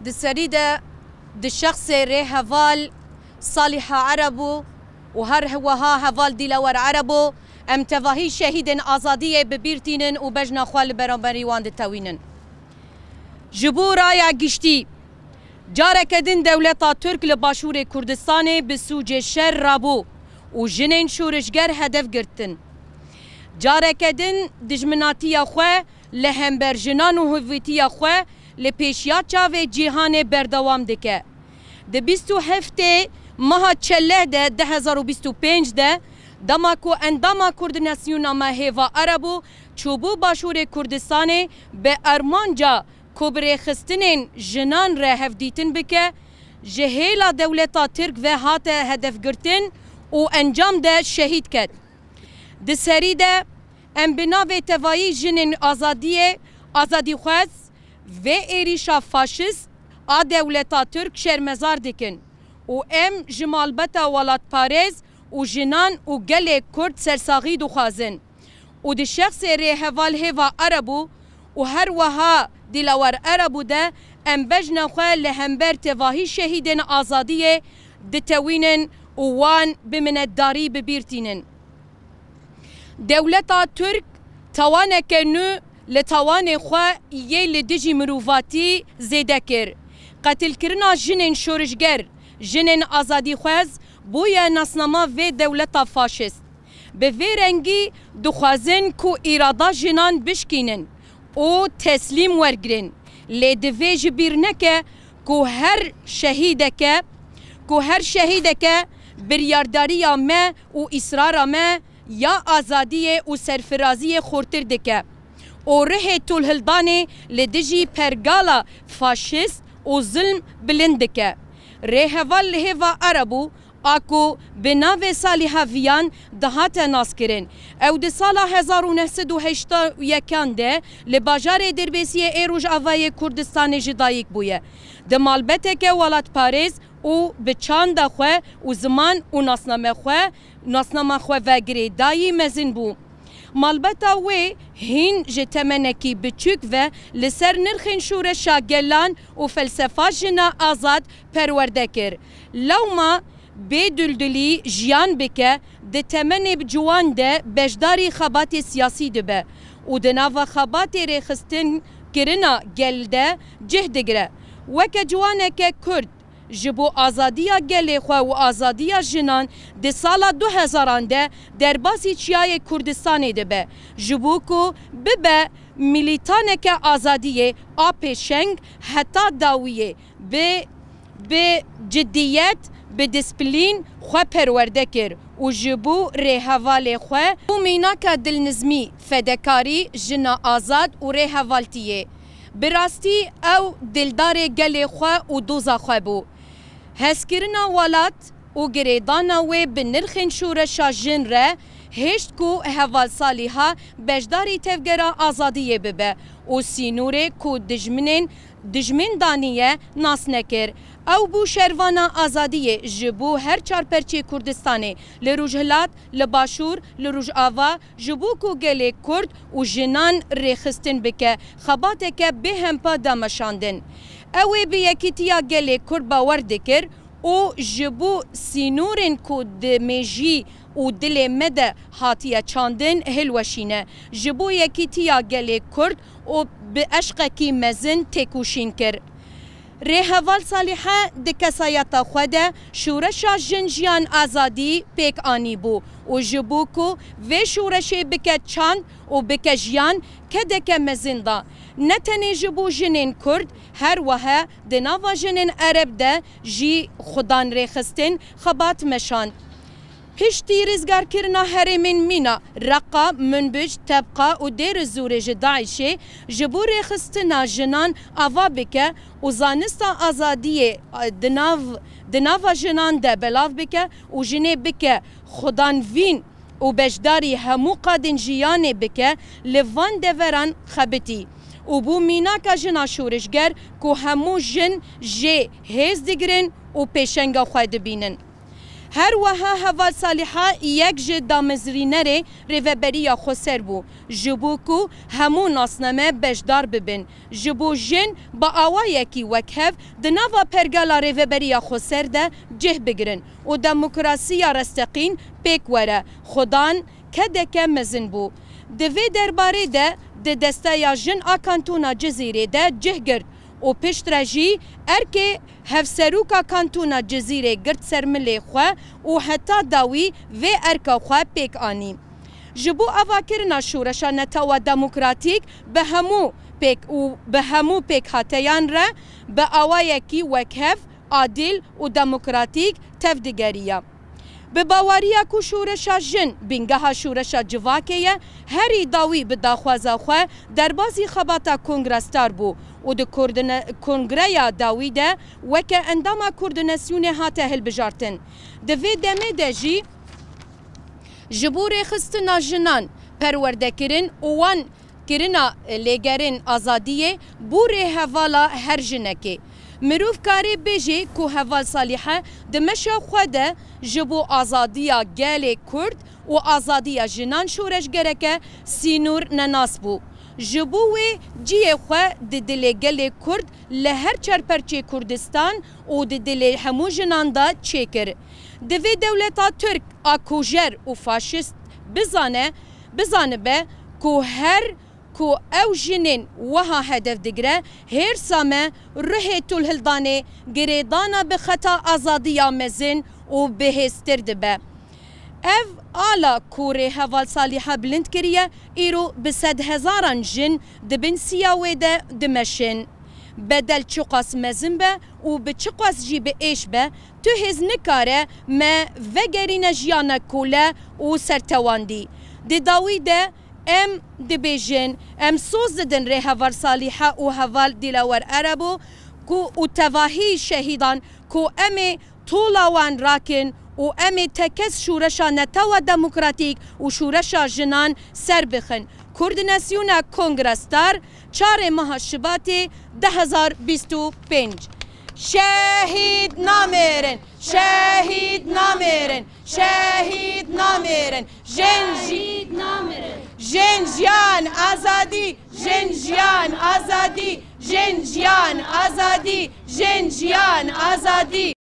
دسريدة الشخص ري هفال صالحة عربو وهر هوها هفال ديلور عربو ام تفاهي شهيدن آزادية ببيرتينن و بجنا خوال برانبري وان دتاوينن جبو رايا گشتي جاركدن دولتا ترك لباشور كردستان بسوج شر رابو و جنين شورشگر هدف گرتن جاركدن دجمناتيا خواه لهمبر جنان و هویتیا خواه لپیشیات چاوه جیهان بردوام دکه ده 27 ماه چله ده 2025 ده دماکو انداما کوردیناسیون ما هیوا عربو چوبو باشور کردستان به ارمانجا کبره خستنین جنان ره هفدیتن بکه جهیلا دولتا ترک و هات هدف گرتن و انجام ده شهید کد ده سری ده ام بناوه توایی جنین آزادی خواست و ایریشا فاشیست آ دولتا ترک شرمزار دکن و ام جمالبتا ولات پارز و جنان و گل کرد سرساغی دو خوازن و ده شخص ری هوال هوا عربو و هر وها دلوار عربو ده ام بجنا خواه لهمبر تواهی شهیدن آزادیه ده توینن و وان بمنداری ببیرتینن دولتا ترک توانه کنو لتوان خواه یه لدجی مروفاتی زیده کر قتل کرنا جنین شورشگر جنین آزادی خواز بویا ناسنما و دولتا فاشست به وی رنگی دخوازن کو ایرادا جنان بشکینن او تسلیم ورگرن لیدوی جبیر نکه کو هر شهیدکه بریارداری ما و اصرار ما یا آزادی و سرفرازی خورتر دکه او ره طول هلدانه لدجی پرگالا فاشیست و ظلم بلندکه ره هوال لهوا عربو آکو بناو سالی هاویان دهات ناس کرن او ده سالا 1981 ده لباجار دربیسی ایروژ آوای کردستان جدایک بویه ده مالبته که ولات پاریز او بچان ده خواه و زمان و ناسنامه خواه وگری دایی مزین بو مالبتا وی هین جتمنکی بچوک و لسر نرخین شورشا گلان و فلسفه جنا آزاد پرورده کر لوما بدلدلی جیان بکه ده تمنی بجوان ده بجداری خبات سیاسی ده به و ده ناو خبات ریخستن کرنا گل ده جهد گره وکه جوانه که کرد جبو آزادیا گل خو و آزادیا جنان ده سالا 2000 ده در باسی چیای کردستان ده به جبو کو ببه ملیتانه که آزادیه آپشنگ حتی داویه به جدیت به دیسپلین خو پرورده کر و جبو ریحوال خو و میناکا دلنزمی فدکاری جنا آزاد و ریحوالتیه براستی او دلدار گل خو و دوزا خو بو هسکرنا ولات و گریدانا و بنرخین شورشا جن ره هشت کو هوال سالیها بجداری تفگرا آزادیه ببه و سینوره کو دجمن دانیه ناس نکر او بو شروانا آزادیه جبو هر چار پرچه کردستانه لروجهلات لباشور لروج آوا جبو کو گله کرد و جنان ریخستن بکه خباته که به هم پا دمشاندن اوه به یکیتیا گله کرد باور دکر و جبو سینورن کو دمیجی و دل مده هاتیه چاندن هلوشینه جبو یکیتیا گله کرد و به عشقکی مزن تکوشین کر ریحوال صالحه ده کسایتا خوده شورشا جنجیان آزادی پیک آنی بو و جبو کو و شورشه بکه چاند و بکه جیان که دکه مزنده نتنی جبو جنین کرد هر وها ده ناوا جنین عرب ده جی خودان ریخستن خبات مشاند پشتی رزگار کرنا هرمین مینا رقا منبج طبقه و دیر زورج داعشه جبور خستنا جنان آوا بکه و زانستا آزادی دناوا جنان ده بلاف بکه و جنه بکه خودان وین و بجداری همو قادن جیانه بکه لوان دوران خبتی و بو میناکا جنا شورشگر که همو جن جه هز دگرن و پیشنگا خواه دبینن هر وها هوال صالحه یک جه دامزرینره ریوبریا خسر بو جبو کو همو ناسنامه بشدار ببن جبو جن با آوایکی وکهف دناوا پرگالا ریوبریا خسر ده جه بگرن و دموکراسیا رستقین پیک وره خودان کدکه مزن بو دوی درباره ده د دسته جن آکانتونا جزیره ده جه گرد و پشترجی ارکه هفسروکا کانتونا جزیره گرد سرمله خواه و حتی داوی و ارکا خواه پیک آنی. جبو اواکرنا شورشا نتاوا دموکراتیک به همو پیک هاتیان را به آوایکی وکهف عادل و دموکراتیک تفدگریه. به باوریا کو شورشا جن بینگاه شورشا جواکیه هری داوی به داخوازا خواه در بازی خباتا کنگرستار بو و ده کنگریا داوی ده وکه انداما کوردناسیون هاته هل بجارتن ده وی دمه ده جی جبور خستنا جنان پرورده کرن وان کرنا لگرن آزادیه بوره هوالا هر جنکه مروف کاری بیجی که هوال صالحه دمشا خوده جبو آزادیا گل کرد و آزادیا جنان شورش گرکه سینور نناس بو جبوی جیه خواه دل گل کرد لهر چرپرچه کردستان و دل همو جنان دا چیکر دوی دولتا ترک آکوژر و فاشیست بزانه به که هر کو او جنین وها هدف دگره هر سامه ره طول هلدانه گریدانا به خطا آزادی آمزن و بهستر دبه اف آلا کوره هوال صالحه بلند کریه ایرو بسد هزاران جن دبن سیاوه ده دمشن بدل چقاس مزن به و به چقاس جی به ایش به تو هز نکاره ما وگرین جیانا کوله و سرتواندی دی داوی ده ام دبیجن ام سوز دن ره هوال صالحه و هوال دلاور عربو کو و تواهی شهیدان کو ام طولاوان راکن و ام تکس شورشا نتاوا دموکراتیک و شورشا جنان سر بخن کوردناسیون کنگرستار 4 ماه شباط 2025 شهید نامرن شهید نامرن شهید نامرن جنجید نامرن جنجیان آزادی جنجیان آزادی جنجیان آزادی جنجیان آزادی